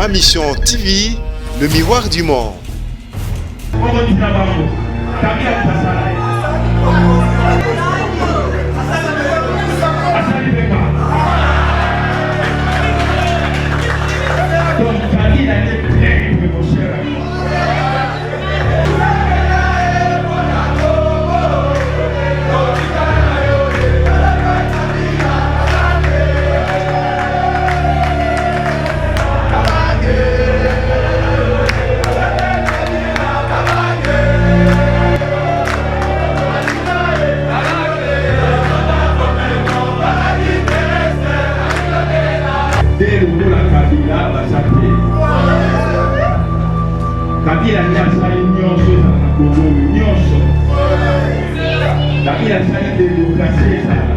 Ma Mission TV, le miroir du monde. Kabila asali nyonso ezala Congo nyonso. Kabila asali démocratie ezala.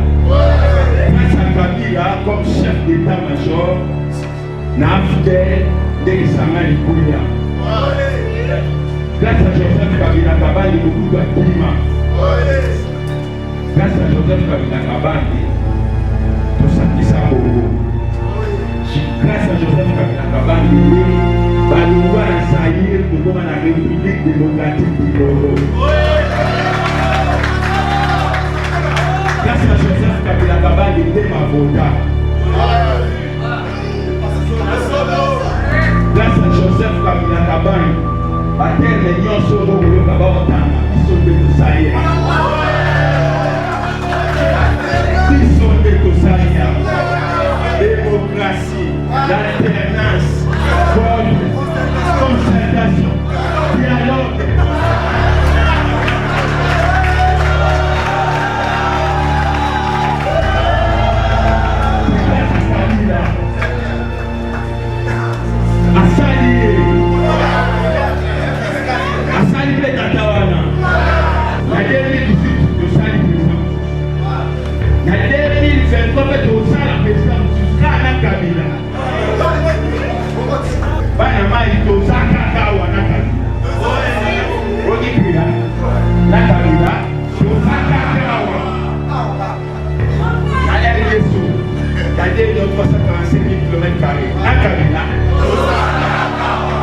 Grâce à Kabila comme chef d'état-major na Afrique ndenge Sangani Kuya. Grâce à Joseph Kabila Kabandi Mobutu akima. Grâce à Joseph Kabila Kabandi tosakisa Congo. Grâce à Joseph Kabila Kabandi Balungwa na Zaïre pour la République démocratique du Congo. Grâce à Joseph Kabila Kabandi Ndema Vota. Grâce à Joseph Kabila Kabandi Batele Nyonso Rogo Kabotana Isonde Tosaïa. Isonde Tosaïa. Démocratie, l'alternance, concertation, dialogue. Asali Tatawana. La 2018, nous saluons. La 2023, nous saluons. Kabila bana mai to saka kawa na Kabila ogi pira na Kabila to saka kawa ale Yesu kade yo 345 km² na Kabila to saka kawa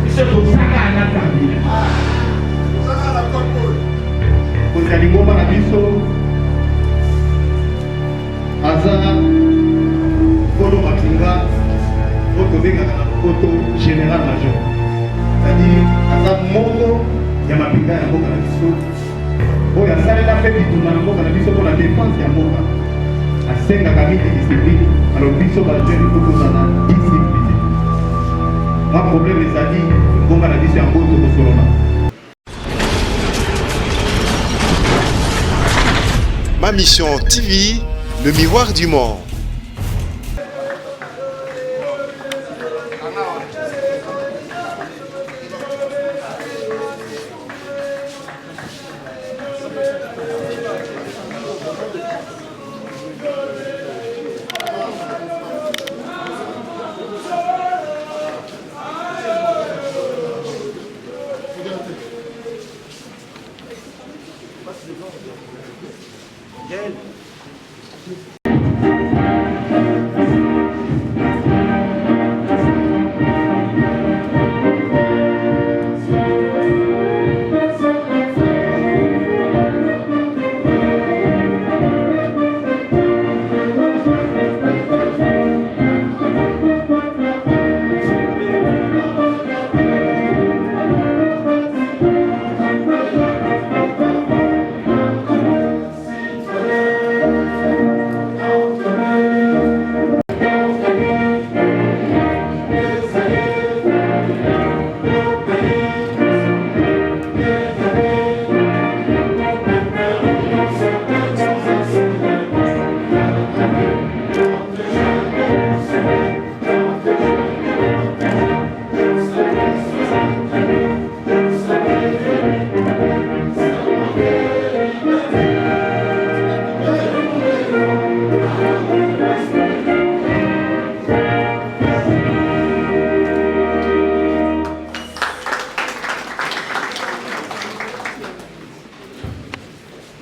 c'est to saka na Kabila kuzali ngoma na biso aza Polo Makinga, votre photo général major. C'est-à-dire, à Moko, il y a ma pinga à Moka Nabiso. Oh, il y a ça, il a fait du tout dans Moka Nabiso pour la défense de Moka. À 5 à 40 disciplines, alors Biso va jouer une photo dans la discipline. Moi, le problème, c'est à dire, Moka Nabiso est en gros de Soloma. Ma Mission TV, le miroir du monde.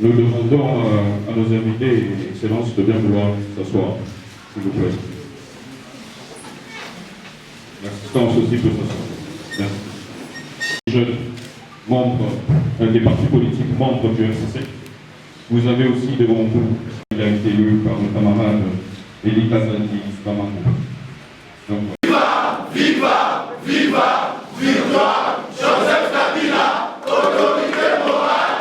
Nous demandons à nos invités, Excellence, de bien vouloir s'asseoir, s'il vous plaît. l'assistance aussi peut s'asseoir. Merci. Jeunes membres des partis politiques membres du FCC, vous avez aussi devant vous, il a été élu par le camarade Elie Kazadi Bamango. Donc, Viva, viva, viva, Joseph Kabila, autorité morale.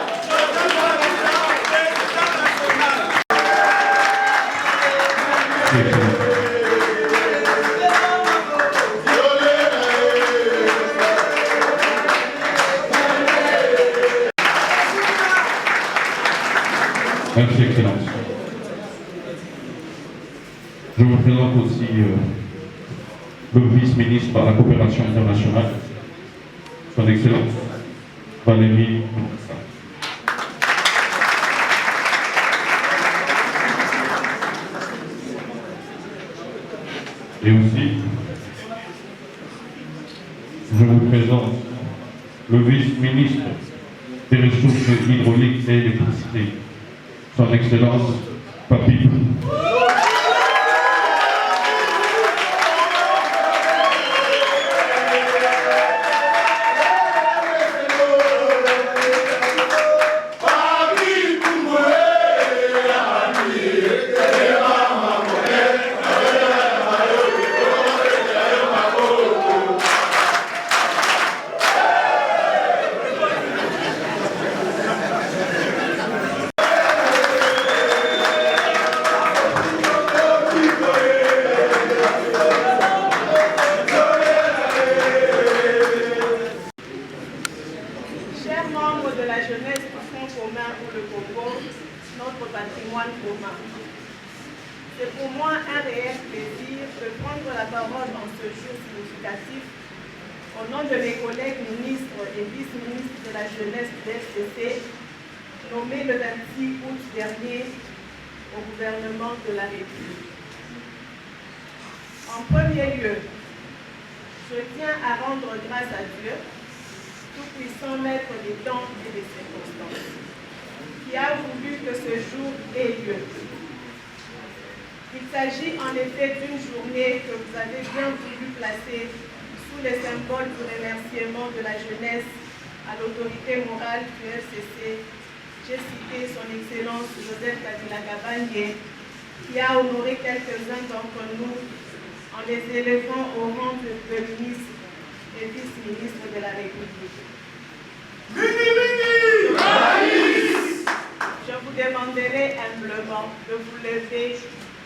Merci, Excellence. Je vous présente aussi le vice-ministre par la coopération internationale, son Excellence Valérie Bourassa. Et aussi, je vous présente le vice-ministre des ressources hydrauliques et électricité, son Excellence Papi. Notre patrimoine commun. C'est pour moi un réel plaisir de prendre la parole en ce jour significatif au nom de mes collègues ministres et vice-ministres de la jeunesse du FCC, nommés le 26 août dernier au gouvernement de la République. En premier lieu, je tiens à rendre grâce à Dieu, tout-puissant maître des temps et des circonstances, qui a voulu que ce jour ait lieu. Il s'agit en effet d'une journée que vous avez bien voulu placer sous les symboles du remerciement de la jeunesse à l'autorité morale du FCC. J'ai cité son Excellence Joseph Kabila Kabange, qui a honoré quelques-uns d'entre nous en les élevant au rang de ministre et vice-ministre de la République. Je vous demanderai humblement de vous lever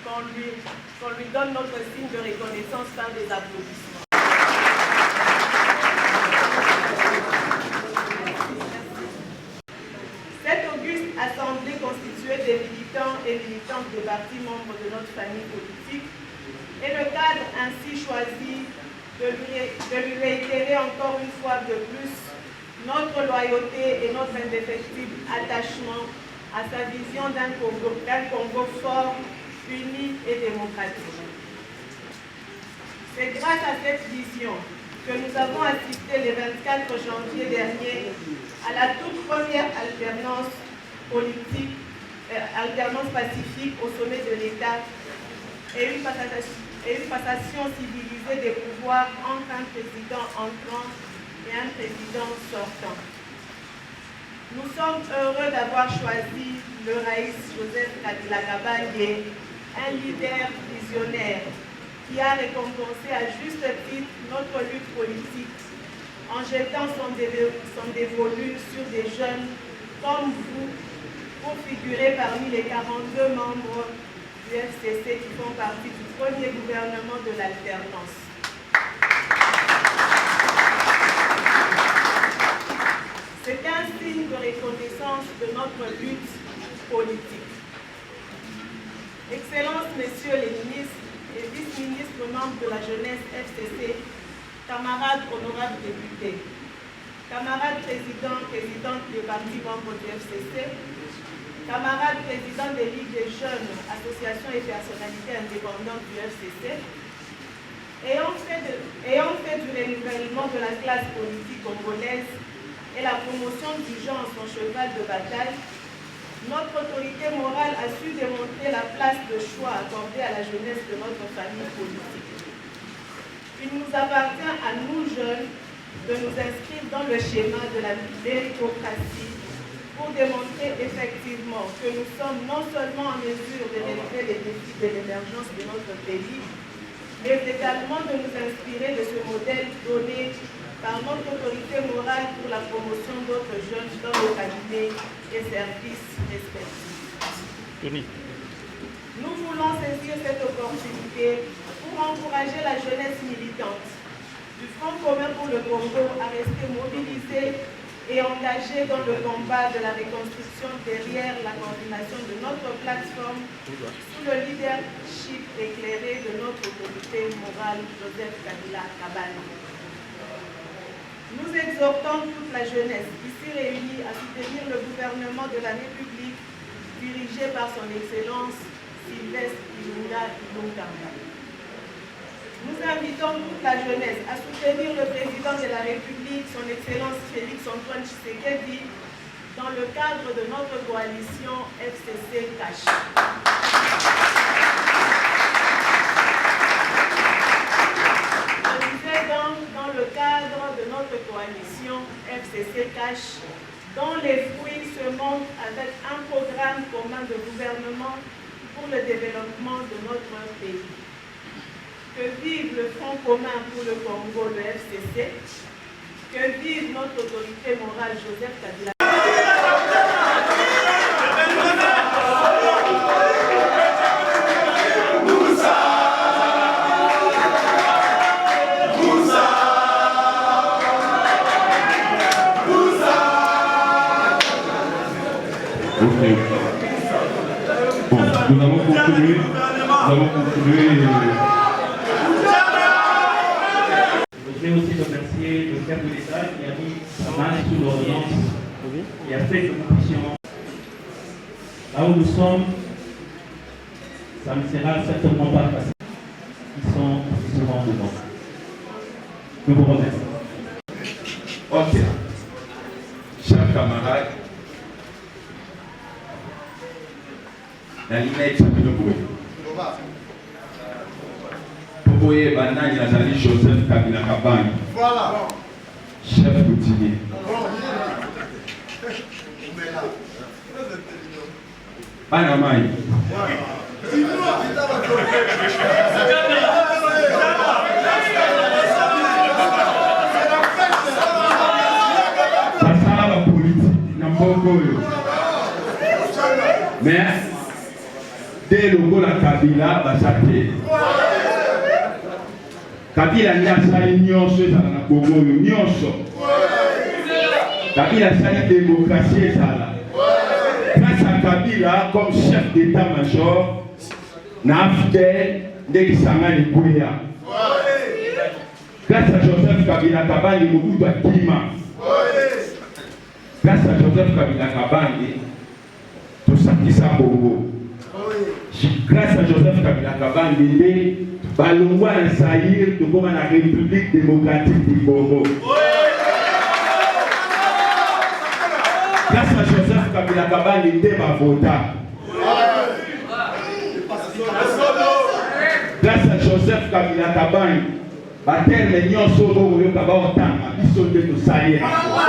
qu'on lui donne notre signe de reconnaissance par des applaudissements. Cette auguste assemblée constituée des militants et militantes des partis membres de notre famille politique est le cadre ainsi choisi de lui réitérer encore une fois de plus notre loyauté et notre indéfectible attachement à sa vision d'un Congo fort, uni et démocratique. C'est grâce à cette vision que nous avons assisté le 24 janvier dernier à la toute première alternance politique, alternance pacifique au sommet de l'État et une passation civilisée des pouvoirs entre un président entrant et un président sortant. Nous sommes heureux d'avoir choisi le Raïs Joseph Kabila Kabange, un leader visionnaire qui a récompensé à juste titre notre lutte politique en jetant son dévolu sur des jeunes comme vous pour figurer parmi les 42 membres du FCC qui font partie du premier gouvernement de l'alternance. C'est un signe de reconnaissance de notre lutte politique. Excellences, messieurs les ministres et vice-ministres membres de la jeunesse FCC, camarades honorables députés, camarades présidents, présidentes des partis membres du FCC, camarades présidents des ligues des jeunes, associations et personnalités indépendantes du FCC, ayant fait du renouvellement de la classe politique congolaise et la promotion du genre son cheval de bataille, notre autorité morale a su démontrer la place de choix accordée à la jeunesse de notre famille politique. Il nous appartient à nous jeunes de nous inscrire dans le schéma de la méritocratie pour démontrer effectivement que nous sommes non seulement en mesure de relever les défis de l'émergence de notre pays, mais également de nous inspirer de ce modèle donné par notre autorité morale pour la promotion d'autres jeunes dans nos cabinets et services respectifs. Nous voulons saisir cette opportunité pour encourager la jeunesse militante du Front commun pour le Congo à rester mobilisée et engagée dans le combat de la reconstruction derrière la coordination de notre plateforme sous le leadership éclairé de notre autorité morale Joseph Kabila Kabange. Nous exhortons toute la jeunesse ici réunie à soutenir le gouvernement de la République dirigé par son Excellence Sylvestre Ilunga Ilunkamba. Nous invitons toute la jeunesse à soutenir le président de la République, son Excellence Félix Antoine Tshisekedi, dans le cadre de notre coalition FCC Cash. Je disais donc dans le cadre de notre coalition FCC Cash, dont les fruits se montrent avec un programme commun de gouvernement pour le développement de notre pays. Que vive le Front commun pour le Congo, le FCC, que vive notre autorité morale Joseph Kabila. Bon, nous allons continuer. Je voudrais aussi remercier le chef de l'État qui a mis sa main sous l'ordonnance et a fait que nous puissions. Là où nous sommes, ça ne sera certainement pas facile. Ils sont souvent devant. Je vous remercie. Ok. Chers camarades, la ligne est Chapinoboué. Popoye Banani Azali Joseph Kabila Kabange. Voilà. Chef coutumier. Banamai. Basala la politique na Mbogoyo. Mais dès le go la Kabila basate. Kabila ndi asali nyonso ezala na Congo oyo nyonso. Kabila asali démocratie ezala. Grâce à Kabila comme chef d'état-major na AFDEL ndeki Sangani Bouya. Grâce à Joseph Kabila Kabange Mobutu akima. Grâce à Joseph Kabila Kabange tosakisa Congo. Grâce à Joseph Kabila Kabange nde balongwa na Zaïre tokoma na République démocratique du Congo. Grâce à Joseph Kabila Kabange nde bavota. Grâce à Joseph Kabila Kabange baterme nyonso oyo baotanga biso nde tosali yango.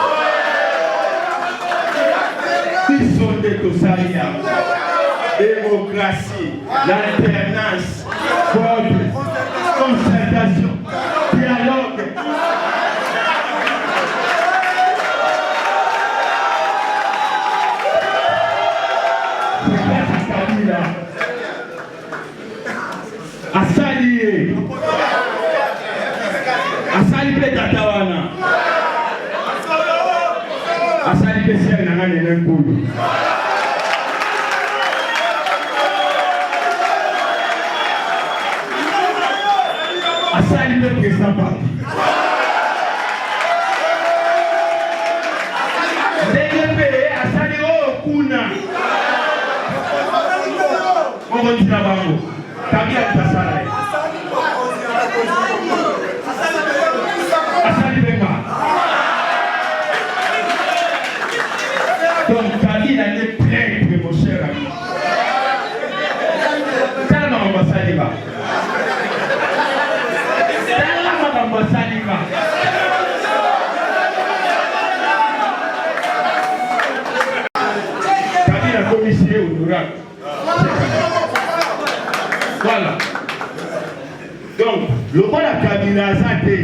Biso nde tosali yango. Démocratie, l'alternance, vote, concertation, dialogue. C'est grâce à Kabila. Asali. Asali pe tatawana. Asali pe siya na ngane nkulu. Asali le président parti. DGP asali kuna. Mon tina bango. Kabila tasala. Asali benga. Donc Kabila n'est prêt mon cher ami. Tellement on va s'allier. Voilà. Donc, le roi de la Kabila a été.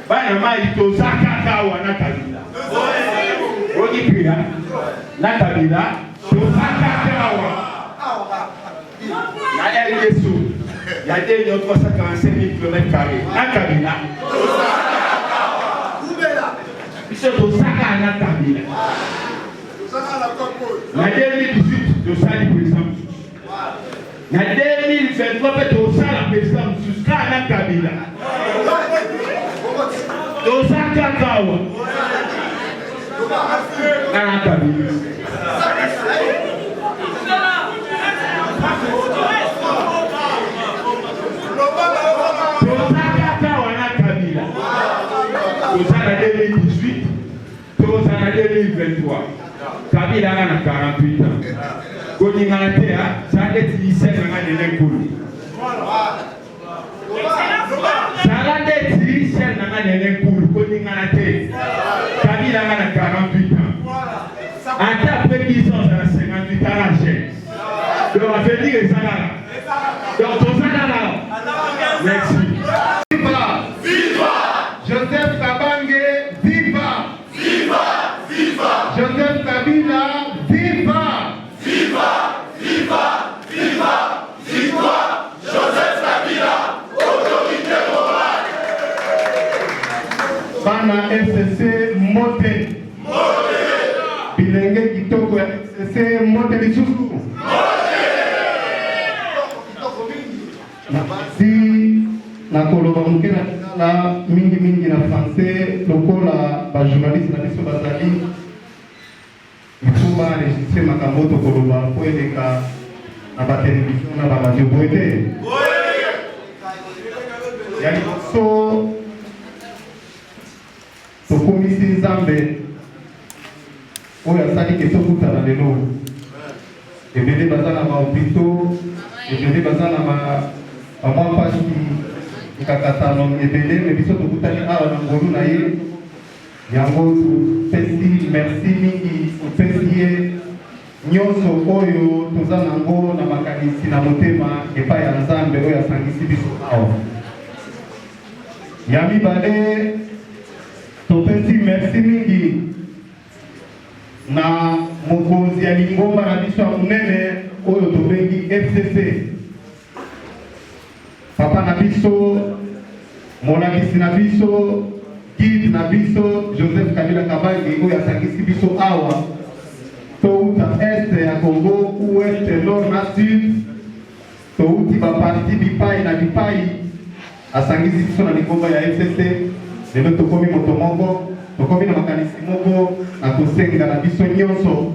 Banama itozaka kawa na Kabila. Ogi pia na Kabila tozaka kawa. Na LSO. Il y a des 345 000 km². Na Kabila. Biso tozaka na Kabila. Na 2018 tozali président. Na 2023 tozala président jusqu'à na Kabila. Tozaka kawa. Na Kabila. Tozaka kawa na Kabila. Tozala 2018. Tozala 2023. Kabila a 48 ans. Koningalatea, ça a été 17 ans de l'école. Ça a été 17 ans de l'école. Koningalatea, Kabila a 48 ans. Après 10 ans, ça a 58 ans à jeune. Donc, on va dire que ça là. Donc, tout ça là. Merci. Viva! Viva! Joseph Kabange, viva! Viva! Viva! Joseph Kabila, viva! Viva! Viva! Viva! Victoire! Joseph Kabila! Autorité morale! Bana FCC Mote. Bilenge kitoko ya FCC Mote lisusu. Basi na koloba muke na kala mingi na français lokola ba journaliste na biso bazali ifuma enregistre makambo to koloba po eleka na ba télévision na ba radio boete. Ya liboso tokomisi Nzambe oyo asali ke tokutana lelo. Ebele baza na bahopito, ebele baza na bamwa mpasi mikakatano ebele, me biso tokutani awa na ngolu na ye. Yango topesi merci mingi topesi ye nyonso oyo toza nango na makanisi na motema epai ya Nzambe oyo asangisi biso awa. Ya mibale topesi merci mingi na mokonzi ya lingomba na biso ya monene oyo tobengi FCC. Papa na biso, molakisi na biso, guide na biso, Joseph Kabila Kabange oyo asangisi biso awa. Touta este ya Congo, oueste, nord na sud. Touti ba parti bipai na bipai asangisi biso na lingomba ya FCC. Lelo tokomi moto moko, tokomi na makanisi moko na kosenga na biso nyonso.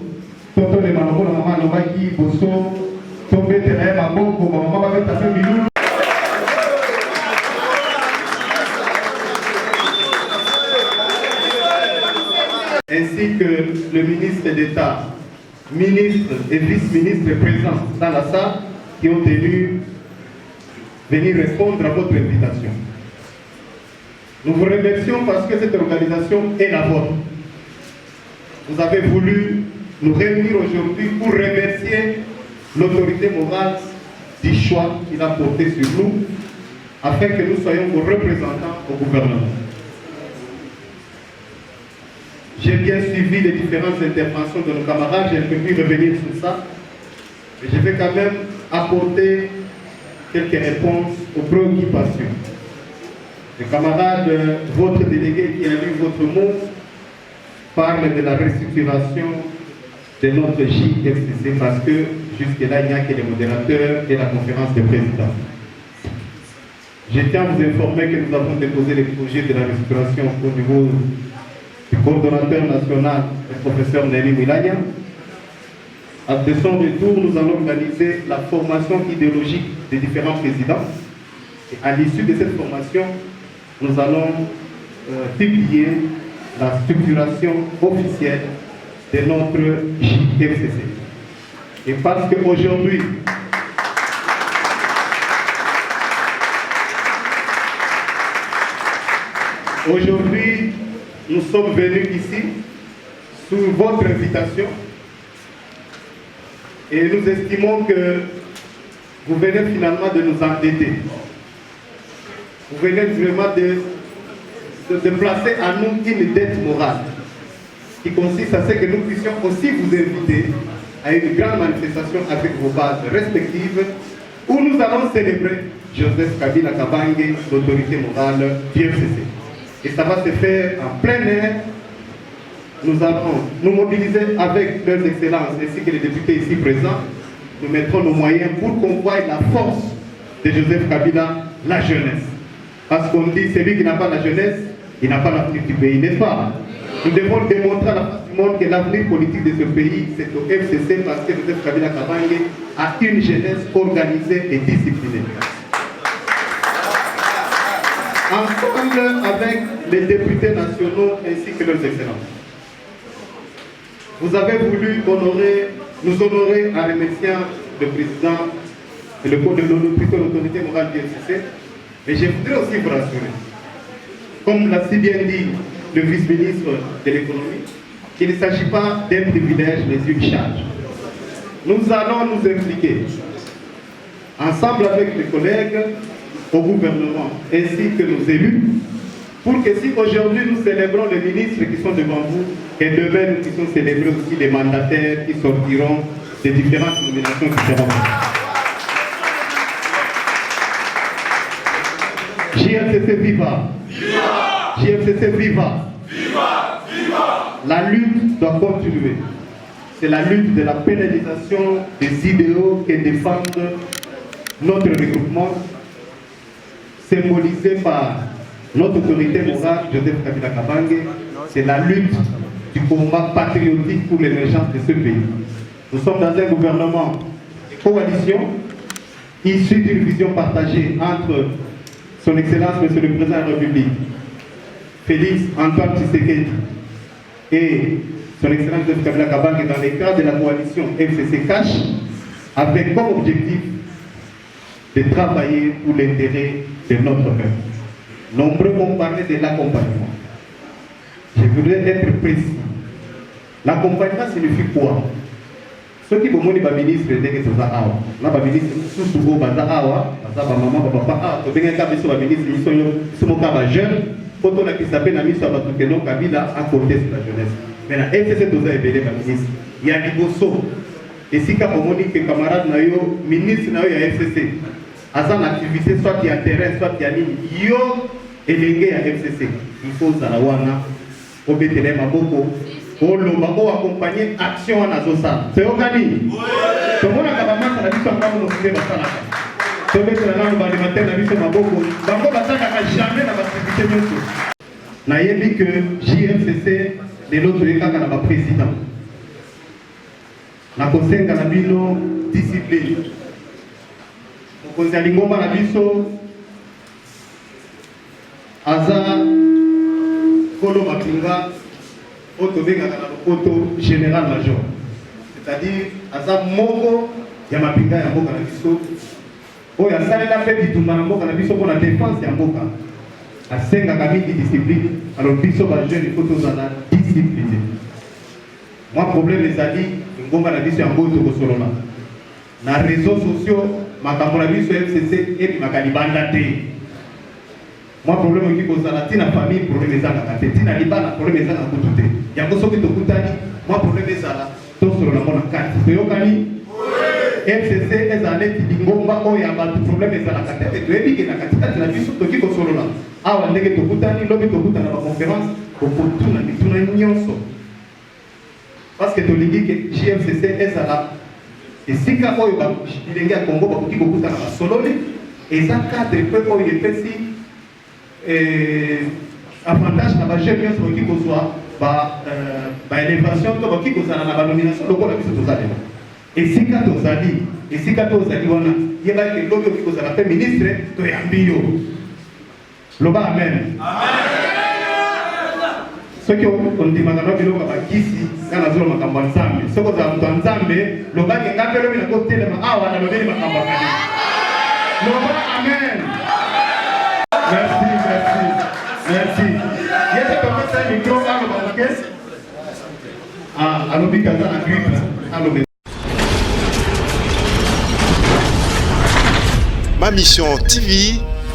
Toto le malongo na mama alobaki boso tobetela ye maboko bamama babeta mpe milulu. Ainsi que le ministre d'État, ministre et vice-ministre présents dans la salle qui ont tenu venir répondre à votre invitation. Nous vous remercions parce que cette organisation est la vôtre. Vous avez voulu nous réunir aujourd'hui pour remercier l'autorité morale du choix qu'il a porté sur nous, afin que nous soyons vos représentants au gouvernement. J'ai bien suivi les différentes interventions de nos camarades, je ne peux plus revenir sur ça, mais je vais quand même apporter quelques réponses aux préoccupations. Le camarade, votre délégué qui a lu votre mot, parle de la restructuration de notre JFCC parce que jusque-là, il n'y a que les modérateurs et la conférence des présidents. Je tiens à vous informer que nous avons déposé les projets de la restructuration au niveau du coordonnateur national, le professeur Nelly Milania. De son retour, nous allons organiser la formation idéologique des différents présidents. Et à l'issue de cette formation, nous allons publier la structuration officielle de notre JFCC. Et parce qu'aujourd'hui, nous sommes venus ici sous votre invitation et nous estimons que vous venez finalement de nous endetter. Vous venez vraiment de placer à nous une dette morale qui consiste à ce que nous puissions aussi vous inviter à une grande manifestation avec vos bases respectives où nous allons célébrer Joseph Kabila Kabange, l'autorité morale du FCC. Et ça va se faire en plein air. Nous allons nous mobiliser avec leurs excellences ainsi que les députés ici présents. Nous mettrons nos moyens pour qu'on voie la force de Joseph Kabila, la jeunesse. Parce qu'on dit, celui qui n'a pas la jeunesse, il n'a pas l'avenir du pays, n'est-ce pas? Nous devons démontrer à la face du monde que l'avenir politique de ce pays, c'est au FCC parce que Joseph Kabila Kabange a une jeunesse organisée et disciplinée. Ensemble avec les députés nationaux ainsi que leurs excellences. Vous avez voulu nous honorer en remerciant le président et l'autorité morale du FCC. Et je voudrais aussi vous rassurer, comme l'a si bien dit le vice-ministre de l'économie, qu'il ne s'agit pas d'un privilège mais d'une charge. Nous allons nous impliquer ensemble avec les collègues au gouvernement ainsi que nos élus pour que si aujourd'hui nous célébrons les ministres qui sont devant vous, que demain nous puissions célébrer aussi les mandataires qui sortiront des différentes nominations qui seront faites. JFCC viva! JFCC viva! La lutte doit continuer. C'est la lutte de la pénalisation des idéaux que défendent notre regroupement, symbolisé par notre autorité morale, Joseph Kabila Kabange. C'est la lutte du combat patriotique pour l'émergence de ce pays. Nous sommes dans un gouvernement de coalition issu d'une vision partagée entre Son Excellence, Monsieur le Président de la République, Félix Antoine Tshisekedi, et Son Excellence Joseph Kabila Kabange dans le cadre de la coalition FCC-CACH, avec comme objectif de travailler pour l'intérêt de notre peuple. Nombreux ont parlé de l'accompagnement. Je voudrais être précis. L'accompagnement signifie quoi? Ceux qui vont dire que les ministres sont là, les ministres sont tous les maman, papa, les ministres sont jeunes, quand on a qui s'appelle la mission à non Kabila à côté de la jeunesse. Maintenant, FCC tous les ministres. Il y a des bossos. Et si on dit que camarade nayo ministre nayo ya FCC, à son activité, soit il y a terrain, soit il y a ligne, yo et les à FCC, il faut Zarawana, Obetele Maboko. Pour le babo accompagner action en azosa. C'est organique. Tout le monde a commencé à dire que nous sommes là. Tout le monde a dit que nous sommes Maboko. Bango bataka jamais dans l'activité. Na yebi que JFCC de l'autre état na président. Na kosenga na bino discipline. Mokonzi alingomba na biso aza kolo mapinga auto général major, c'est-à-dire aza moko ya mapinga ya mboka na biso oyo asalela mpe bitumba na mboka na biso mpona défense ya mboka asengaka mingi discipline. Alors biso bajeune ifo tozala discipline. Mwa problème ezali ngomba na biso yango tokosolola na réseaux sociaux makambo na biso FCC ebimaka libanda te. Moi problème qui cause la tina famille problème ezanga kate tina libala problème ezanga kutu te yango soki tokutani moi problème ezala tosolo na mona kati toyokani FCC ezaleti lingomba oyo ya bato problème ezala kate toyebi ke na katikati na biso toki kosolola awa ndenge tokutani lobi tokutana ba conférence kokotuna mituna nyonso parce que tolingi ke JFCC ezala esika oyo bilenge ya Congo bakoki kokutana basololi eza cadre pe oyo epesi avantage na ba jeune nyonso qui kozwa ba élévation to qui kozala na ba nomination lokola biso tozali esika tozali wana yeba ke lobi qui kozala pe ministre to yambi yo loba amen soki ondimaka no biloko bakisi kana zolo makambo ya nzambe soki ozala moto ya nzambe lobaki ngape lobi na kotelema awa na lobeli makambo akali loba amen. Merci. Il y a un micro à l'obéissance. À l'obéissance, à l'obéissance. Ma Mission TV,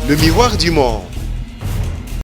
le miroir du monde.